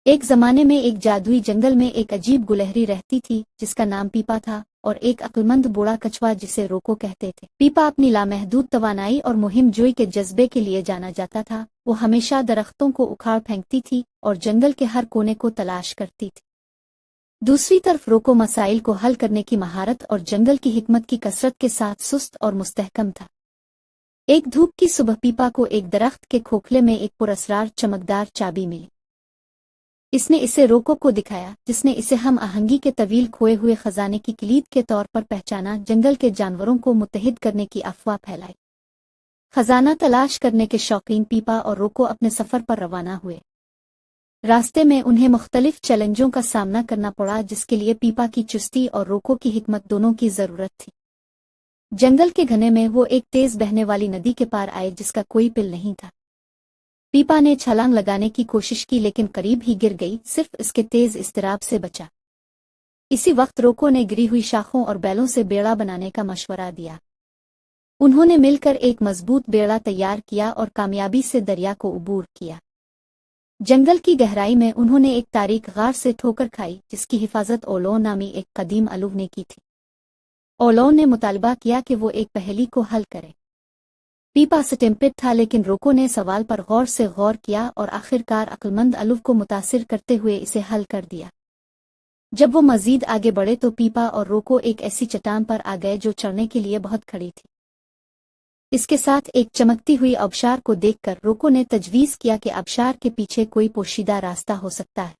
ایک زمانے میں ایک جادوئی جنگل میں ایک عجیب گلہری رہتی تھی جس کا نام پیپا تھا، اور ایک عقلمند بوڑھا کچھوا جسے روکو کہتے تھے۔ پیپا اپنی لامحدود توانائی اور مہم جوئی کے جذبے کے لیے جانا جاتا تھا۔ وہ ہمیشہ درختوں کو اکھاڑ پھینکتی تھی اور جنگل کے ہر کونے کو تلاش کرتی تھی۔ دوسری طرف روکو مسائل کو حل کرنے کی مہارت اور جنگل کی حکمت کی کثرت کے ساتھ سست اور مستحکم تھا۔ ایک دھوپ کی صبح پیپا کو ایک درخت کے کھوکھلے میں ایک پراسرار چمکدار چابی ملی۔ اس نے اسے روکو کو دکھایا، جس نے اسے ہم آہنگی کے طویل کھوئے ہوئے خزانے کی کلید کے طور پر پہچانا۔ جنگل کے جانوروں کو متحد کرنے کی افواہ پھیلائی۔ خزانہ تلاش کرنے کے شوقین پیپا اور روکو اپنے سفر پر روانہ ہوئے۔ راستے میں انہیں مختلف چیلنجوں کا سامنا کرنا پڑا، جس کے لیے پیپا کی چستی اور روکو کی حکمت دونوں کی ضرورت تھی۔ جنگل کے گھنے میں وہ ایک تیز بہنے والی ندی کے پار آئے جس کا کوئی پل نہیں تھا۔ پیپا نے چھلانگ لگانے کی کوشش کی لیکن قریب ہی گر گئی، صرف اس کے تیز اضطراب سے بچا۔ اسی وقت روکو نے گری ہوئی شاخوں اور بیلوں سے بیڑا بنانے کا مشورہ دیا۔ انہوں نے مل کر ایک مضبوط بیڑا تیار کیا اور کامیابی سے دریا کو عبور کیا۔ جنگل کی گہرائی میں انہوں نے ایک تاریک غار سے ٹھوکر کھائی جس کی حفاظت اولو نامی ایک قدیم الو نے کی تھی۔ اولو نے مطالبہ کیا کہ وہ ایک پہیلی کو حل کرے۔ پیپا سٹمپٹ تھا لیکن روکو نے سوال پر غور سے غور کیا اور آخرکار عقلمند الو کو متاثر کرتے ہوئے اسے حل کر دیا۔ جب وہ مزید آگے بڑھے تو پیپا اور روکو ایک ایسی چٹان پر آ گئے جو چڑھنے کے لیے بہت کھڑی تھی۔ اس کے ساتھ ایک چمکتی ہوئی آبشار کو دیکھ کر روکو نے تجویز کیا کہ آبشار کے پیچھے کوئی پوشیدہ راستہ ہو سکتا ہے۔